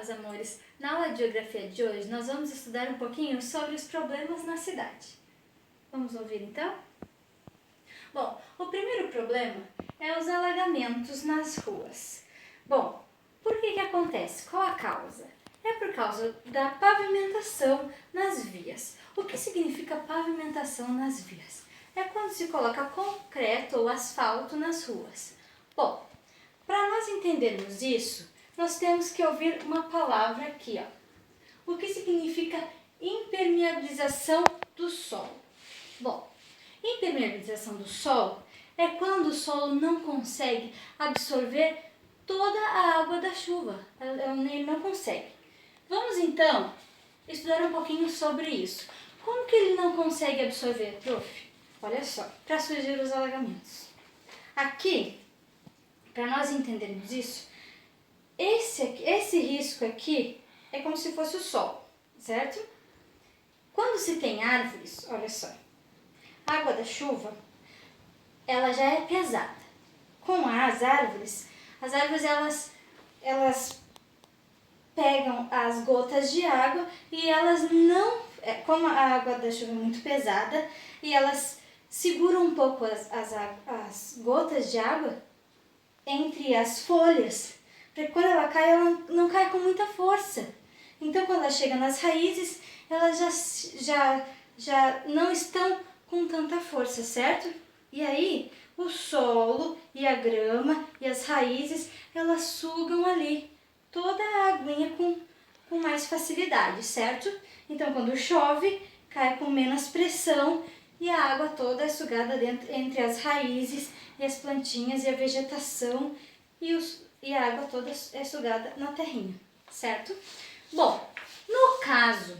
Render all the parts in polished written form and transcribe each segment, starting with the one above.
meus amores! Na aula de geografia de hoje, nós vamos estudar um pouquinho sobre os problemas na cidade. Vamos ouvir então? Bom, o primeiro problema é os alagamentos nas ruas. Bom, por que acontece? Qual a causa? É por causa da pavimentação nas vias. O que significa pavimentação nas vias? É quando se coloca concreto ou asfalto nas ruas. Bom, para nós entendermos isso, nós temos que ouvir uma palavra aqui, ó. O que significa impermeabilização do solo? Bom, impermeabilização do solo é quando o solo não consegue absorver toda a água da chuva. Ele não consegue. Vamos então estudar um pouquinho sobre isso. Como que ele não consegue absorver, prof? Olha só, para surgir os alagamentos. Aqui, para nós entendermos isso, esse risco aqui é como se fosse o solo, certo? Quando se tem árvores, olha só, a água da chuva, ela já é pesada. Com as árvores elas pegam as gotas de água e elas não, como a água da chuva é muito pesada, e elas seguram um pouco as gotas de água entre as folhas, para que quando ela cai, ela não cai com muita força. Então, quando ela chega nas raízes, elas já não estão com tanta força, certo? E aí, o solo e a grama e as raízes, elas sugam ali toda a aguinha com mais facilidade, certo? Então, quando chove, cai com menos pressão e a água toda é sugada entre as raízes e as plantinhas e a vegetação e a água toda é sugada na terrinha, certo? Bom, no caso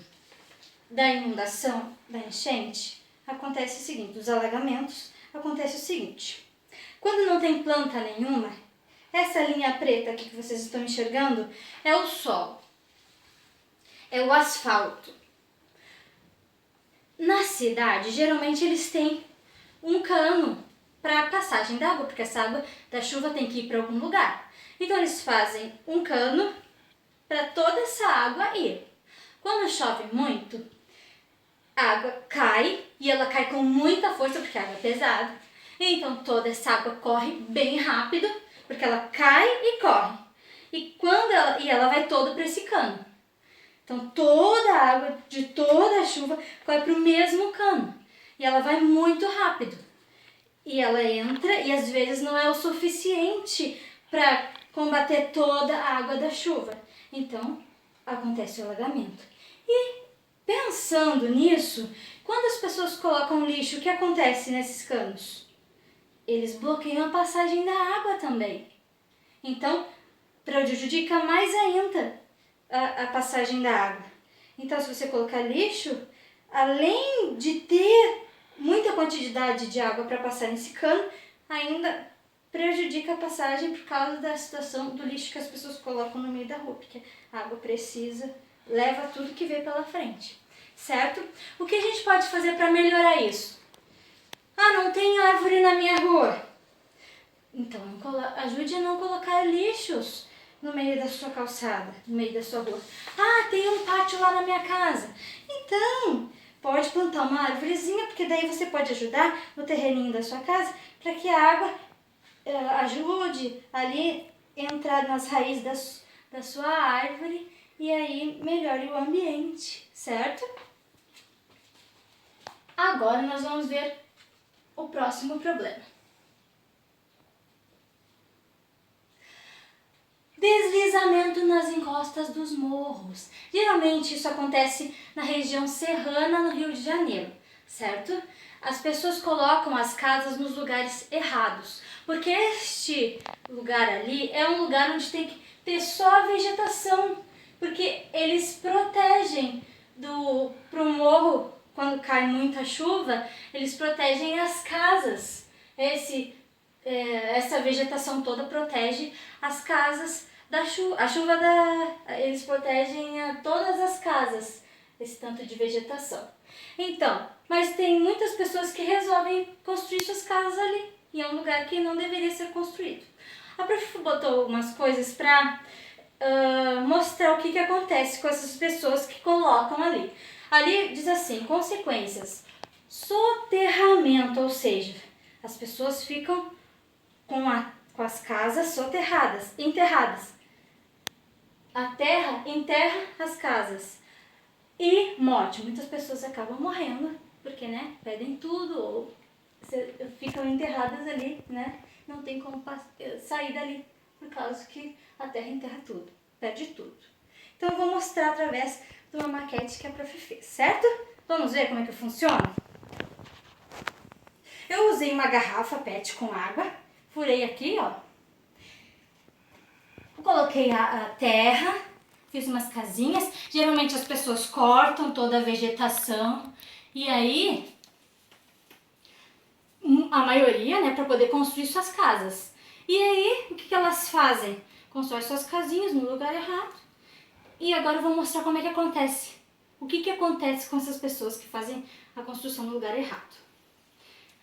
da inundação, da enchente, acontece o seguinte, dos alagamentos, acontece o seguinte. Quando não tem planta nenhuma, essa linha preta aqui que vocês estão enxergando é o solo, é o asfalto. Na cidade, geralmente eles têm um cano para a passagem da água, porque essa água da chuva tem que ir para algum lugar. Então eles fazem um cano para toda essa água ir. Quando chove muito, a água cai e ela cai com muita força, porque a água é pesada. Então toda essa água corre bem rápido, porque ela cai e corre. E ela vai toda para esse cano. Então toda a água de toda a chuva vai para o mesmo cano. E ela vai muito rápido. E ela entra e às vezes não é o suficiente para combater toda a água da chuva. Então acontece o alagamento. E pensando nisso, quando as pessoas colocam lixo, o que acontece nesses canos? Eles bloqueiam a passagem da água também. Então, prejudica mais ainda a passagem da água. Então, se você colocar lixo, além de ter muita quantidade de água para passar nesse cano, ainda prejudica a passagem por causa da situação do lixo que as pessoas colocam no meio da rua, porque a água leva tudo que vê pela frente, certo? O que a gente pode fazer para melhorar isso? Não tem árvore na minha rua. Então, ajude a não colocar lixos no meio da sua calçada, no meio da sua rua. Tem um pátio lá na minha casa. Então, pode plantar uma árvorezinha, porque daí você pode ajudar no terreninho da sua casa, para que a água ajude ali a entrar nas raízes da sua árvore e aí melhore o ambiente, certo? Agora nós vamos ver o próximo problema. Deslizamento nas encostas dos morros. Geralmente isso acontece na região serrana, no Rio de Janeiro, certo? As pessoas colocam as casas nos lugares errados, porque este lugar ali é um lugar onde tem que ter só a vegetação, porque eles protegem pro morro, quando cai muita chuva, eles protegem as casas. Essa vegetação toda protege as casas da chuva. Eles protegem todas as casas, esse tanto de vegetação. Então, mas tem muitas pessoas que resolvem construir suas casas ali, e é um lugar que não deveria ser construído. A prof botou umas coisas para mostrar o que acontece com essas pessoas que colocam ali. Ali diz assim, consequências. Soterramento, ou seja, as pessoas ficam com as casas soterradas, enterradas. A terra enterra as casas. E morte. Muitas pessoas acabam morrendo, porque, né, perdem tudo ou ficam enterradas ali, né? Não tem como sair dali, por causa que a terra enterra tudo, perde tudo. Então eu vou mostrar através de uma maquete que a prof fez, certo? Vamos ver como é que funciona? Eu usei uma garrafa PET com água, furei aqui, ó. Coloquei a terra, fiz umas casinhas. Geralmente as pessoas cortam toda a vegetação e aí a maioria, né, para poder construir suas casas. E aí, o que elas fazem? Constroem suas casinhas no lugar errado. E agora eu vou mostrar como é que acontece. O que acontece com essas pessoas que fazem a construção no lugar errado.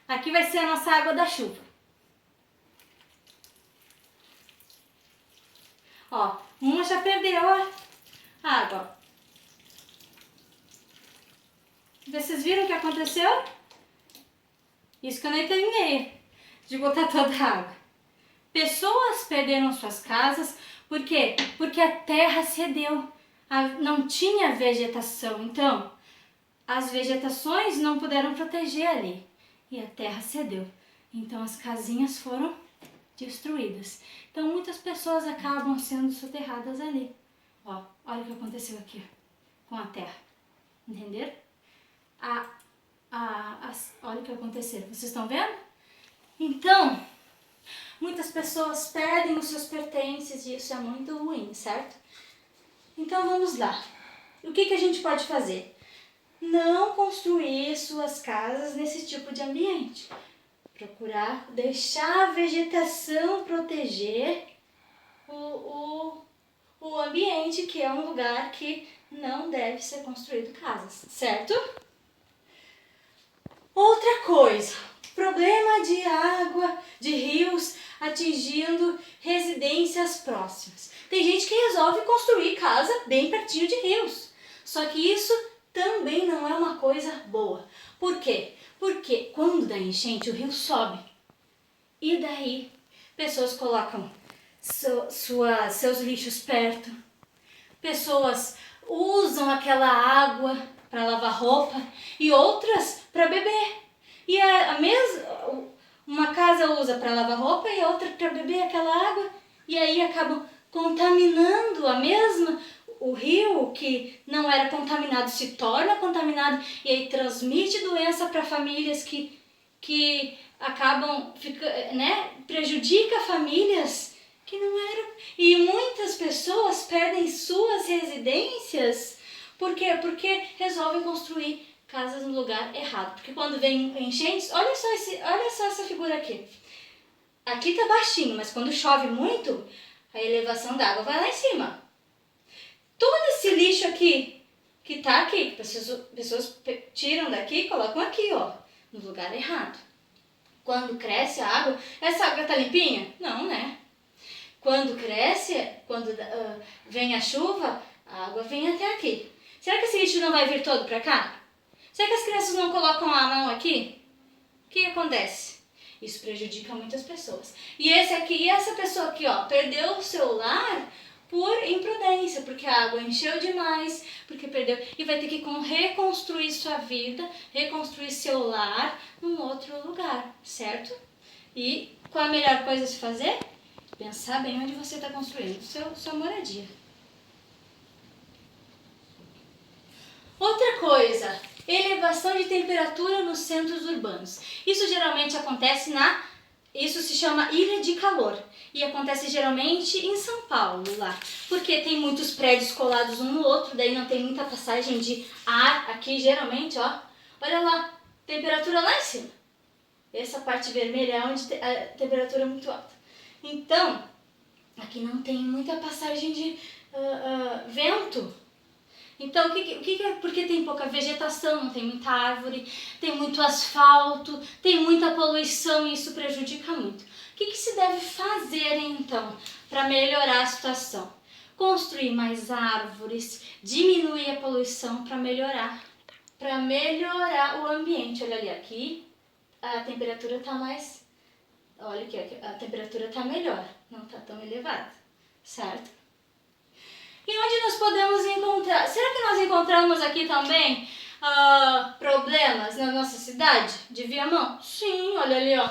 Aqui vai ser a nossa água da chuva. Ó, uma já perdeu a água. Vocês viram o que aconteceu? Isso que eu nem terminei de botar toda a água. Pessoas perderam suas casas, por quê? Porque a terra cedeu, não tinha vegetação, então as vegetações não puderam proteger ali e a terra cedeu. Então as casinhas foram destruídas. Então muitas pessoas acabam sendo soterradas ali. Ó, olha o que aconteceu aqui com a terra, entenderam? Olha o que aconteceu, vocês estão vendo? Então, muitas pessoas perdem os seus pertences e isso é muito ruim, certo? Então vamos lá. O que a gente pode fazer? Não construir suas casas nesse tipo de ambiente. Procurar deixar a vegetação proteger o ambiente, que é um lugar que não deve ser construído casas, certo? Outra coisa, problema de água, de rios atingindo residências próximas. Tem gente que resolve construir casa bem pertinho de rios, só que isso também não é uma coisa boa. Por quê? Porque quando dá enchente o rio sobe e daí pessoas colocam seus lixos perto, pessoas usam aquela água para lavar roupa e outras para beber. E uma casa usa para lavar roupa e a outra para beber aquela água e aí acabam contaminando o rio que não era contaminado se torna contaminado e aí transmite doença para famílias que acabam prejudica famílias que não eram. E muitas pessoas perdem suas residências. Por quê? Porque resolvem construir casas no lugar errado. Porque quando vem enchentes, olha só essa figura aqui. Aqui tá baixinho, mas quando chove muito, a elevação da água vai lá em cima. Todo esse lixo aqui, que tá aqui, que pessoas tiram daqui e colocam aqui, ó, no lugar errado. Quando cresce a água, essa água tá limpinha? Não, né? Quando cresce, quando vem a chuva, a água vem até aqui. Será que esse lixo não vai vir todo para cá? Será que as crianças não colocam a mão aqui? O que acontece? Isso prejudica muitas pessoas. E essa pessoa aqui, ó, perdeu o seu lar por imprudência, porque a água encheu demais, porque perdeu e vai ter que reconstruir sua vida, reconstruir seu lar num outro lugar, certo? E qual a melhor coisa a se fazer? Pensar bem onde você está construindo sua moradia. Outra coisa, elevação de temperatura nos centros urbanos. Isso geralmente acontece isso se chama ilha de calor e acontece geralmente em São Paulo, lá, porque tem muitos prédios colados um no outro, daí não tem muita passagem de ar aqui geralmente, ó. Olha lá, temperatura lá em cima. Essa parte vermelha é onde a temperatura é muito alta. Então, aqui não tem muita passagem de vento. Então, porque tem pouca vegetação, não tem muita árvore, tem muito asfalto, tem muita poluição e isso prejudica muito. O que se deve fazer, então, para melhorar a situação? construir mais árvores, diminuir a poluição para melhorar o ambiente. Olha ali, aqui a temperatura tá mais, olha aqui, a temperatura tá melhor, não tá tão elevada, certo? E onde nós podemos encontrar? Será que nós encontramos aqui também problemas na nossa cidade de Viamão? Sim, olha ali, ó.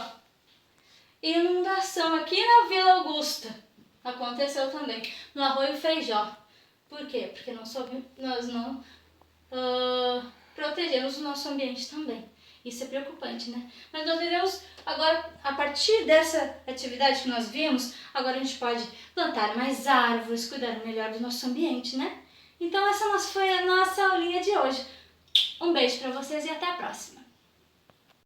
Inundação aqui na Vila Augusta. Aconteceu também. No Arroio Feijó. Por quê? Porque nós não protegemos o nosso ambiente também. Isso é preocupante, né? Mas nós devemos, agora, a partir dessa atividade que nós vimos, agora a gente pode plantar mais árvores, cuidar melhor do nosso ambiente, né? Então essa foi a nossa aulinha de hoje. Um beijo para vocês e até a próxima!